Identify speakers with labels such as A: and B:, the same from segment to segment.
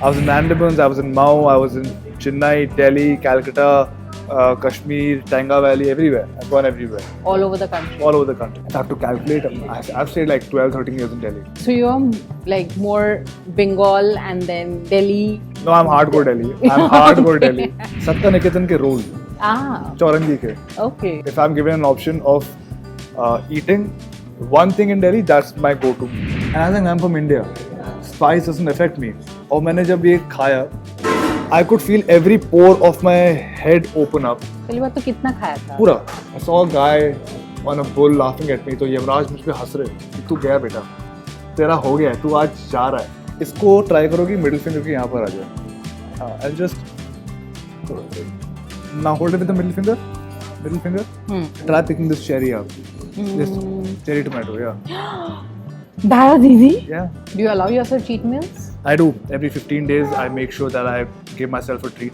A: I was in Andamans, I was in Mau, I was in Chennai, Delhi, Calcutta, Kashmir, Tanga Valley, everywhere. I've gone everywhere.
B: All over the country.
A: All over the country. I have to calculate. I've stayed like 12, 13 years in Delhi.
B: So you're like more Bengal and then Delhi.
A: No, I'm hardcore Delhi. I'm hardcore Delhi. Satta Niketan ke roll.
B: Ah,
A: Chaurangi ke.
B: okay.
A: If I'm given an option of eating one thing in Delhi, that's my go-to. And I think I'm from India. Spice doesn't affect me. और मैंने जब ये खाया, I could feel every pore of my head open up.
B: पहली बार तो कितना खाया था?
A: पूरा. I saw a guy on a bull laughing at me. तो यमराज मुझ पे हंस रहे कि तू गया बेटा, तेरा हो गया है, तू आज जा रहा है. इसको ट्राई करोगी मिडिल फिंगर के यहाँ पर आ जाए. I'll just now hold it with the middle finger. Middle finger. Try picking this cherry out. This cherry tomato, yeah.
B: That was easy?
A: Yeah.
B: Do you allow yourself cheat meals?
A: I do. Every 15 days, I make sure that I give myself a treat.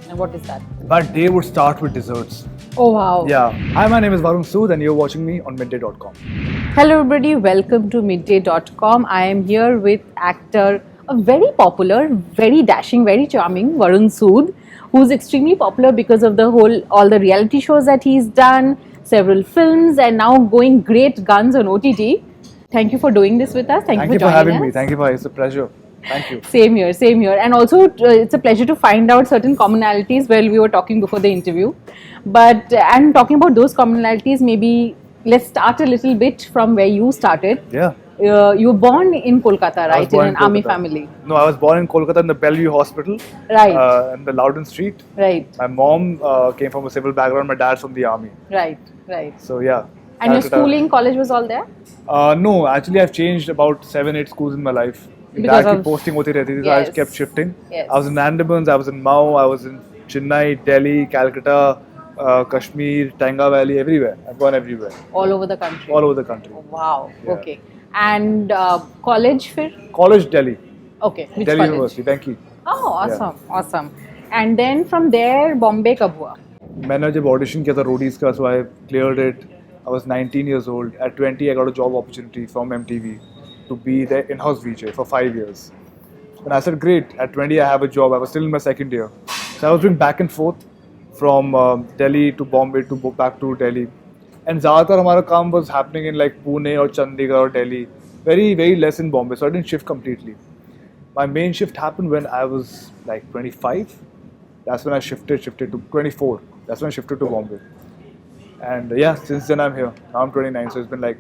B: And what is that?
A: But day would start with desserts.
B: Oh wow.
A: Yeah. Hi, my name is Varun Sood and you're watching me on midday.com.
B: Hello everybody, welcome to midday.com. I am here with actor, a very popular, very dashing, very charming Varun Sood, who's extremely popular because of all the reality shows that he's done, several films, and now going great guns on OTT. Thank you for doing this with us. Thank you for
A: having
B: joining
A: me.
B: us.
A: Thank you for it's a pleasure. Thank you.
B: Same here. And also, it's a pleasure to find out certain commonalities while we were talking before the interview. But and talking about those commonalities, maybe let's start a little bit from where you started.
A: Yeah.
B: You were born in Kolkata,
A: I was
B: right? In
A: born
B: an
A: in
B: army
A: Kolkata.
B: family.
A: No, I was born in Kolkata in the Bellevue Hospital.
B: Right.
A: In the Loudon Street.
B: Right.
A: My mom came from a civil background. My dad's from the army.
B: Right.
A: So yeah.
B: And your
A: Calcutta.
B: schooling, college was all there?
A: No, actually I've changed about 7-8 schools in my life.
B: Because
A: Dad
B: of-
A: kept posting hoti rehti thi, so I
B: Yes.
A: just kept shifting.
B: Yes.
A: I was in Andamans, I was in Mau, I was in Chennai, Delhi, Calcutta, Kashmir, Tanga Valley, everywhere. I've gone everywhere.
B: All over the country.
A: All over the country.
B: Wow.
A: Yeah.
B: Okay. And college, fir?
A: College, Delhi.
B: Okay. Which
A: Delhi
B: college?
A: University, thank you.
B: Oh, awesome. And then from there, Bombay कब हुआ?
A: मैंने जब audition किया था roadies का, so I cleared it. I was 19 years old. At 20, I got a job opportunity from MTV to be their in-house VJ for 5 years. And I said, great. At 20, I have a job. I was still in my second year. So I was doing back and forth from Delhi to Bombay to back to Delhi. And ज़्यादातर हमारा काम was happening in like Pune or Chandigarh or Delhi. Very, very less in Bombay. So I didn't shift completely. My main shift happened when I was like 25. That's when I shifted to 24. That's when I shifted to Bombay. And yeah, since then I'm here. Now I'm 29, so it's been like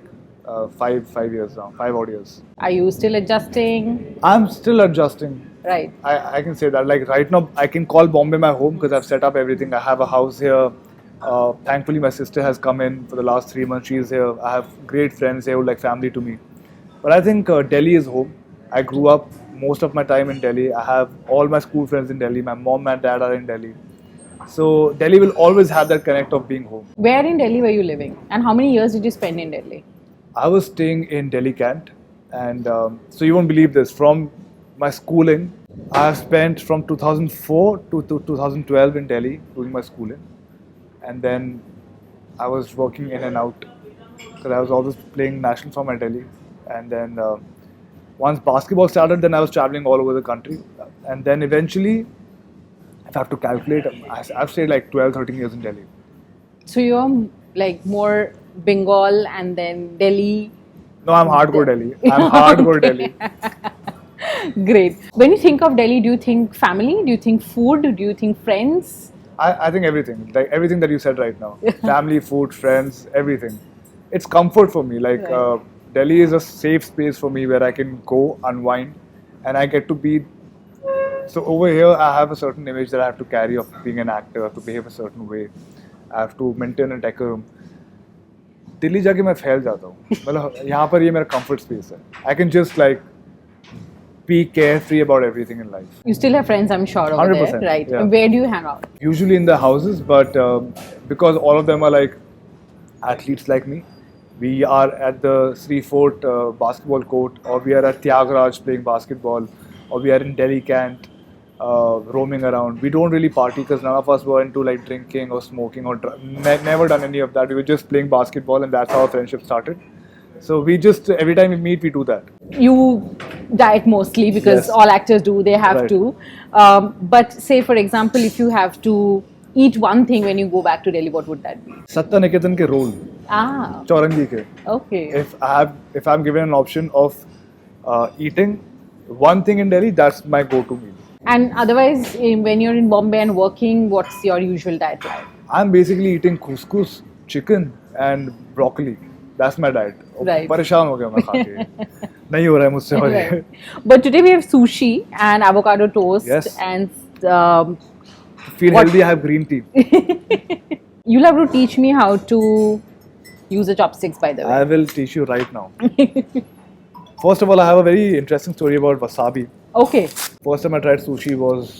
A: 5 years now, 5 odd years.
B: Are you still adjusting?
A: I'm still adjusting.
B: Right.
A: I can say that. Like right now, I can call Bombay my home because I've set up everything. I have a house here. Thankfully, my sister has come in for the last 3 months. She's here. I have great friends here who like family to me. But I think Delhi is home. I grew up most of my time in Delhi. I have all my school friends in Delhi. My mom and dad are in Delhi. So Delhi will always have that connect of being home.
B: Where in Delhi were you living? And how many years did you spend in Delhi?
A: I was staying in Delhi Cant, and so you won't believe this. From my schooling, I have spent from 2004 to 2012 in Delhi doing my schooling, and then I was working in and out because I was always playing national for my Delhi, and then once basketball started, then I was traveling all over the country, and then eventually, if I have to calculate, I've stayed like 12, 13 years in Delhi.
B: So you're like more Bengal and then Delhi.
A: No, I'm hardcore Delhi. I'm hardcore Delhi.
B: Great. When you think of Delhi, do you think family? Do you think food? Do you think friends?
A: I think everything, like everything that you said right now, family, food, friends, everything. It's comfort for me. Like
B: Right.
A: Delhi is a safe space for me where I can go unwind, and I get to be. So over here, I have a certain image that I have to carry of being an actor. I have to behave a certain way. I have to maintain a decorum. Delhi जाके मैं फैल जाता हूँ. मतलब यहाँ पर ये मेरा comfort space है. I can just like be carefree about everything in life.
B: You still have friends, I'm sure, over
A: 100%,
B: there, right?
A: yeah.
B: Where do you hang out?
A: Usually in the houses, but because all of them are like athletes like me, we are at the Sri Fort basketball court, or we are at Tyagaraja playing basketball, or we are in Delhi Cant roaming around. We don't really party because none of us were into like drinking or smoking or never done any of that. We were just playing basketball, and that's how our friendship started. So we just every time we meet, we do that.
B: You diet mostly because
A: Yes.
B: all actors do, they have
A: Right.
B: to. But say, for example, if you have to eat one thing when you go back to Delhi, what would that be?
A: Satta Niketan ke roll,
B: Ah,
A: Chaurangi ke.
B: okay.
A: If I'm given an option of eating one thing in Delhi, that's my go-to meal.
B: And otherwise, when you're in Bombay and working, what's your usual diet like?
A: I'm basically eating couscous, chicken, and broccoli. That's my diet.
B: Right.
A: परेशान हो गया मैं खा के. नहीं हो रहा है मुझसे और ये.
B: Right. But today we have sushi and avocado toast
A: Yes.
B: and
A: Feel
B: What-
A: healthy, I have green tea.
B: you'll have to teach me how to use the chopsticks, by the way.
A: I will teach you right now. First of all, I have a very interesting story about wasabi.
B: Okay.
A: First time I tried sushi was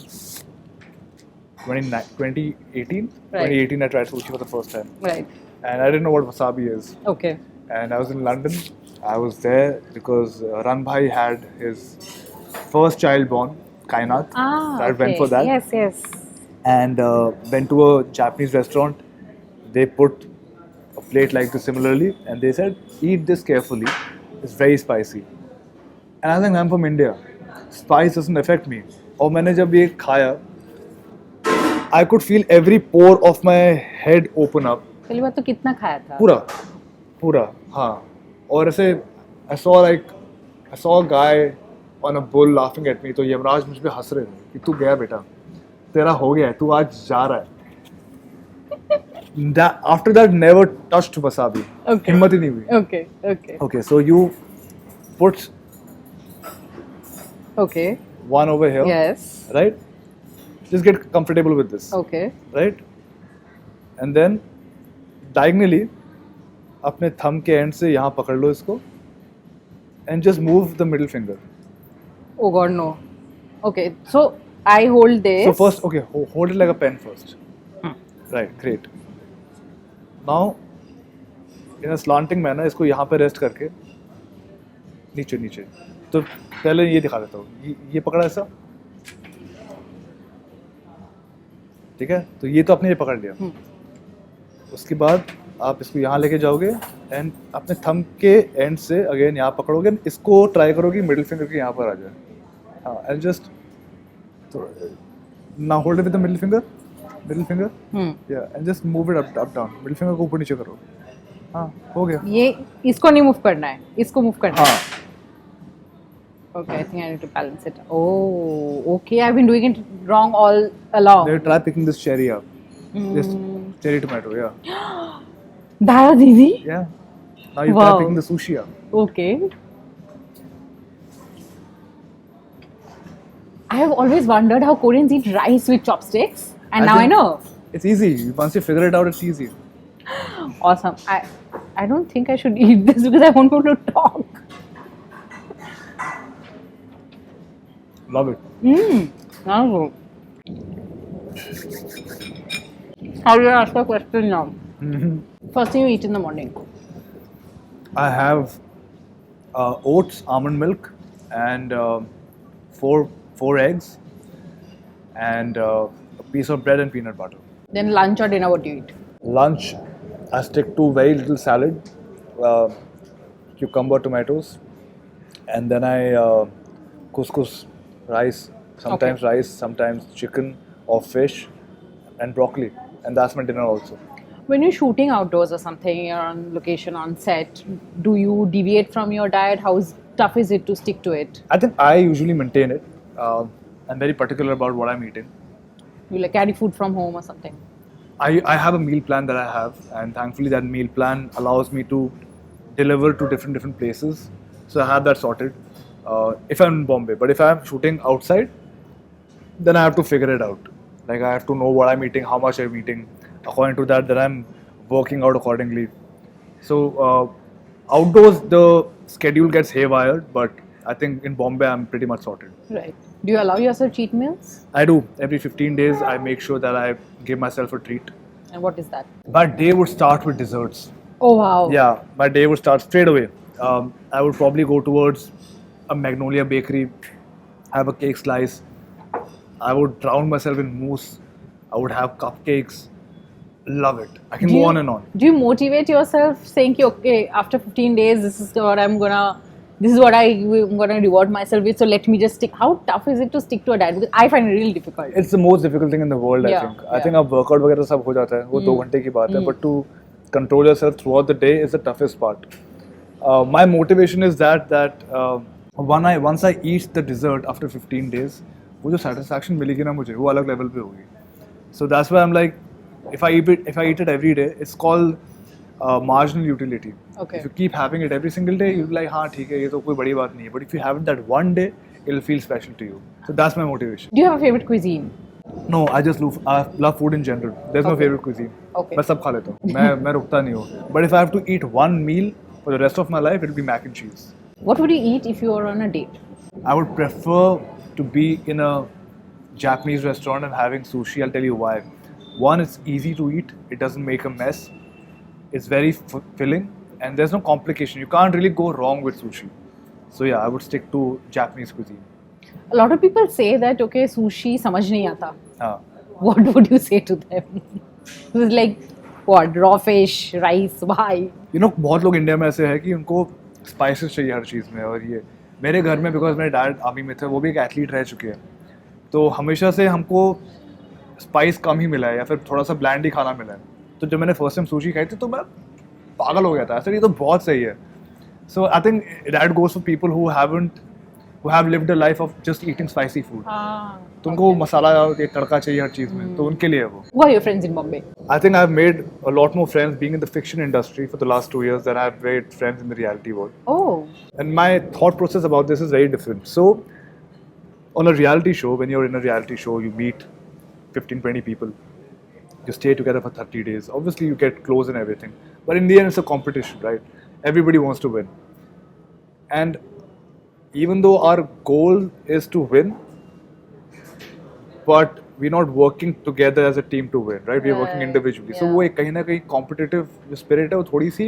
A: 2018.
B: Right.
A: 2018 I tried sushi for the first time.
B: Right.
A: And I didn't know what wasabi is.
B: Okay.
A: And I was in London. I was there because Ran Bhai had his first child born, Kainat.
B: Ah,
A: So I went
B: okay.
A: for that.
B: Yes, yes.
A: And went to a Japanese restaurant. They put a plate like this similarly, and they said, "Eat this carefully. It's very spicy." And I think I'm from India. Spice doesn't affect me. और मैंने जब ये खाया, I could feel every pore of my head open up.
B: पहली बात तो कितना खाया था?
A: पूरा, हाँ. और ऐसे I saw a guy on a bull laughing at me. तो यमराज मुझ पे हंस रहे थे कि तू गया बेटा, तेरा हो गया है, तू आज जा रहा है. After that, never touched wasabi.
B: Okay.
A: हिम्मत ही नहीं हुई.
B: Okay. Okay.
A: Okay, so you put
B: Okay.
A: one over here,
B: Yes.
A: right? Just get comfortable with this,
B: Okay.
A: right? And then diagonally, अपने thumb के end से यहाँ पकड़ लो इसको, and just move the middle finger.
B: Oh God, no. Okay. So I hold this.
A: So first, okay, hold it like a pen first. Right, great. Now, in a slanting manner, इसको यहाँ पे rest करके नीचे. तो पहले ये दिखा देता हूँ. ये पकड़ा ऐसा. ठीक है, तो ये तो आपने ये पकड़ लिया. उसके बाद आप इसको यहाँ लेके जाओगे एंड अपने थंब के एंड से अगेन यहाँ पकड़ोगे. इसको ट्राई करोगे मिडिल फिंगर के यहाँ पर आ जाए. हाँ, and just now hold it with the middle finger. या and just move it up down. Middle finger को ऊपर नीचे करो. हाँ, हो गया.
B: ये इसको नहीं मूव करना है, इसको मूव करना है.
A: हाँ.
B: Okay, I think I need to balance it. Oh, okay. I've been doing it wrong all along.
A: Now try picking this cherry up. This cherry tomato, yeah.
B: That was easy.
A: Yeah. Now you
B: Wow.
A: try picking the sushi up.
B: Okay. I have always wondered how Koreans eat rice with chopsticks, and now I
A: think
B: know.
A: It's easy. Once you figure it out, it's easy.
B: Awesome. I don't think I should eat this because I won't be able to talk.
A: Love it.
B: Now how do I ask a question now? First thing you eat in the morning.
A: I have oats, almond milk, and four eggs, and a piece of bread and peanut butter.
B: Then lunch or dinner, what do you eat?
A: Lunch, I stick to very little salad, cucumber, tomatoes, and then I couscous, rice, sometimes
B: Okay.
A: rice, sometimes chicken or fish, and broccoli, and that's my dinner also.
B: When you're shooting outdoors or something, you're on location, on set, do you deviate from your diet? How tough is it to stick to it?
A: I think I usually maintain it. I'm very particular about what I'm eating.
B: You like carry food from home or something?
A: I have a meal plan that I have, and thankfully that meal plan allows me to deliver to different places. So I have that sorted. If I'm in Bombay, but if I'm shooting outside, then I have to figure it out. Like I have to know what I'm eating, how much I'm eating. According to that, then I'm working out accordingly. So outdoors the schedule gets haywire, but I think in Bombay I'm pretty much sorted.
B: Right. Do you allow yourself cheat meals?
A: I do. Every 15 days I make sure that I give myself a treat.
B: And what is that?
A: My day would start with desserts.
B: Oh wow.
A: Yeah, my day would start straight away. I would probably go towards a Magnolia bakery, have a cake slice. I would drown myself in mousse. I would have cupcakes. love it. I can go on and on.
B: Do you motivate yourself saying, कि, okay, after 15 days, this is what I'm gonna reward myself with. So let me just stick. How tough is it to stick to a diet? Because I find it really difficult.
A: It's the most difficult thing in the world,
B: Yeah,
A: I think. I
B: yeah.
A: think अब workout वगैरह सब हो जाता है, वो 2 घंटे की बात है. But to control yourself throughout the day is the toughest part. My motivation is that once I eat the dessert after 15 days, वो जो satisfaction मिलेगी ना मुझे, वो अलग level पे होगी. So that's why I'm like, if I eat it every day, it's called marginal utility.
B: Okay.
A: If you keep having it every single day, you'll be like, हाँ ठीक है, ये तो कोई बड़ी बात नहीं है. But if you have it that one day, it'll feel special to you. So that's my motivation.
B: Do you have a favorite cuisine?
A: No, I love food in general. There's no
B: Okay.
A: favorite cuisine.
B: Okay.
A: मैं सब खा लेता हूँ. मैं रुकता नहीं हूँ. But if I have to eat one meal for the rest of my life, it'll be mac and cheese.
B: What would you eat if you were on a date?
A: I would prefer to be in a Japanese restaurant and having sushi. I'll tell you why. One, it's easy to eat. It doesn't make a mess. It's very filling, and there's no complication. You can't really go wrong with sushi. So yeah, I would stick to Japanese cuisine.
B: A lot of people say that okay, sushi समझ नहीं आता.
A: हाँ.
B: What would you say to them? It's like what, raw fish, rice, why?
A: You know, बहुत लोग India में ऐसे है कि उनको स्पाइसेस चाहिए हर चीज़ में. और ये मेरे घर में, बिकॉज मेरे डैड आर्मी में थे, वो भी एक एथलीट रह चुके हैं, तो हमेशा से हमको स्पाइस कम ही मिला है या फिर थोड़ा सा ब्लैंड ही खाना मिला है. तो जब मैंने फर्स्ट टाइम सूशी खाई थी तो मैं पागल हो गया था. ऐसा ये तो बहुत सही है. So I think that goes for people who have lived a life of just eating spicy food. तो उनको मसाला ये तड़का चाहिए हर चीज़ में, तो उनके लिए है वो.
B: Who are your friends in Bombay?
A: I think I've made a lot more friends being in the fiction industry for the last 2 years than I've made friends in the reality world.
B: Oh,
A: And my thought process about this is very different. So, on a reality show, when you're in a reality show, you meet 15, 20 people. You stay together for 30 days. Obviously, you get close and everything. But in the end, it's a competition, right? Everybody wants to win. And even though our goal is to win, but we're not working together as a team to win, right? We're working
B: Right,
A: individually. So
B: yeah.
A: वो एक कहीं ना कहीं competitive जो spirit है वो थोड़ी सी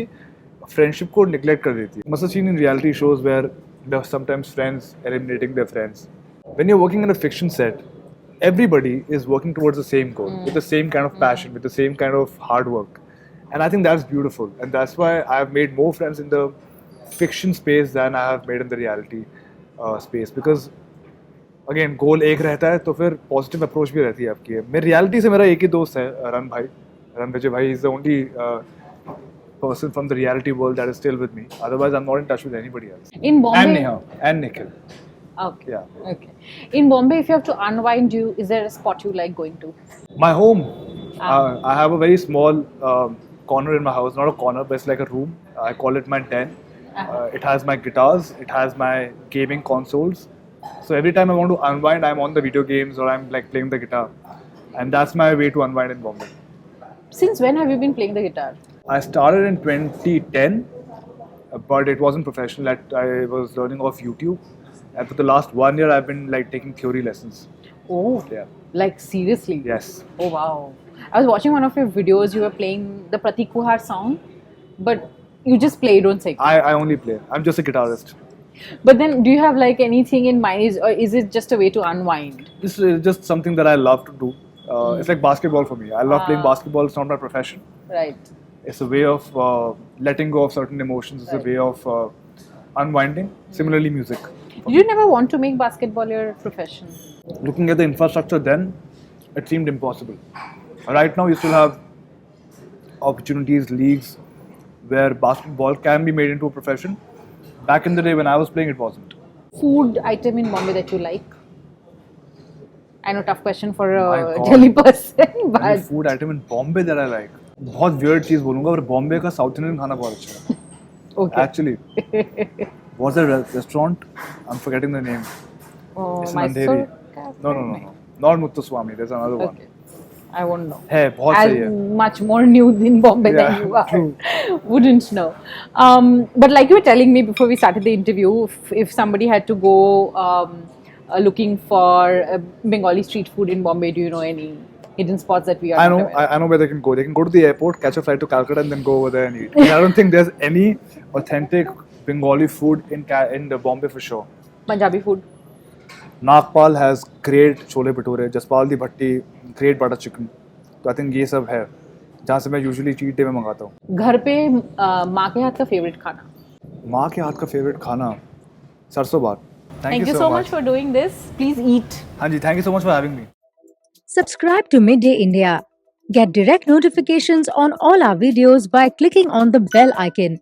A: friendship को neglect कर देती है. Must have seen in reality shows where there are sometimes friends eliminating their friends. When you're working in a fiction set, everybody is working towards the same goal, with the same kind of passion, with the same kind of hard work. And I think that's beautiful. And that's why I've made more friends in the fiction space than I have made in the reality space. Because again goal एक रहता है तो फिर positive approach भी रहती है आपकी. मेरी रियलिटी से मेरा एक ही दोस्त है, रन विजय भाई. Is the only person from the reality world that is still with me. Otherwise, I'm not in touch with anybody else.
B: in Bombay.
A: And Neha and Nikhil.
B: Okay.
A: Yeah.
B: Okay. In Bombay, if you have to unwind, is there a spot you like going to?
A: My home.
B: Ah.
A: I have a very small corner in my house. Not a corner, but it's like a room. I call it my den. It has my guitars. It has my gaming consoles. So every time I want to unwind, I'm on the video games or I'm like playing the guitar, and that's my way to unwind in Bombay.
B: Since when have you been playing the guitar?
A: I started in 2010, but it wasn't professional. I was learning off YouTube, and for the last 1 year, I've been like taking theory lessons.
B: Oh,
A: Yeah.
B: like seriously?
A: Yes.
B: Oh wow! I was watching one of your videos. You were playing the Pratik Kuhar song, but you just play, don't sing.
A: I only play. I'm just a guitarist.
B: But then, do you have like anything in mind, or is it just a way to unwind?
A: This is just something that I love to do. It's like basketball for me. I love playing
B: Ah.
A: basketball. It's not my profession.
B: Right.
A: It's a way of letting go of certain emotions. It's
B: Right.
A: a way of unwinding. Similarly, music.
B: Did you never want to make basketball your profession?
A: Looking at the infrastructure then, it seemed impossible. Right now, you still have opportunities, leagues where basketball can be made into a profession. Back in the day when I was playing, it wasn't.
B: Food item in Bombay that you like? I know, tough question for
A: My
B: a
A: God.
B: Delhi person,
A: Any
B: but
A: food item in Bombay that I like. बहुत weird चीज़ बोलूँगा, पर बॉम्बे का south Indian खाना बहुत अच्छा है.
B: okay.
A: Actually, what's the restaurant? I'm forgetting the name.
B: Oh,
A: It's in
B: Mysore
A: Andheri.
B: Cafe?
A: No. Not Muthuswamy. There's another one.
B: Okay. I won't know.
A: है बहुत
B: As
A: सही है.
B: much more new in Bombay than
A: Yeah,
B: you are.
A: true.
B: Wouldn't know. But like you were telling me before we started the interview, if somebody had to go looking for Bengali street food in Bombay, do you know any hidden spots that we are
A: I
B: not
A: know.
B: aware of?
A: I know where they can go. They can go to the airport, catch a flight to Calcutta, and then go over there and eat. And I don't think there's any authentic Bengali food in the Bombay for sure.
B: Punjabi food.
A: Nagpal has great chole bhature, Jaspal di bhatti, great butter chicken. So I think ये सब है. जहाँ से मैं usually cheat day में मंगाता हूँ।
B: घर पे माँ के हाथ का फेवरेट खाना?
A: माँ के हाथ का फेवरेट खाना सरसों भात।
B: Thank you so much for doing this, please eat.
A: हाँ जी, thank you so much for having me.
C: Subscribe to Midday India. Get direct notifications on all our videos by clicking on the bell icon.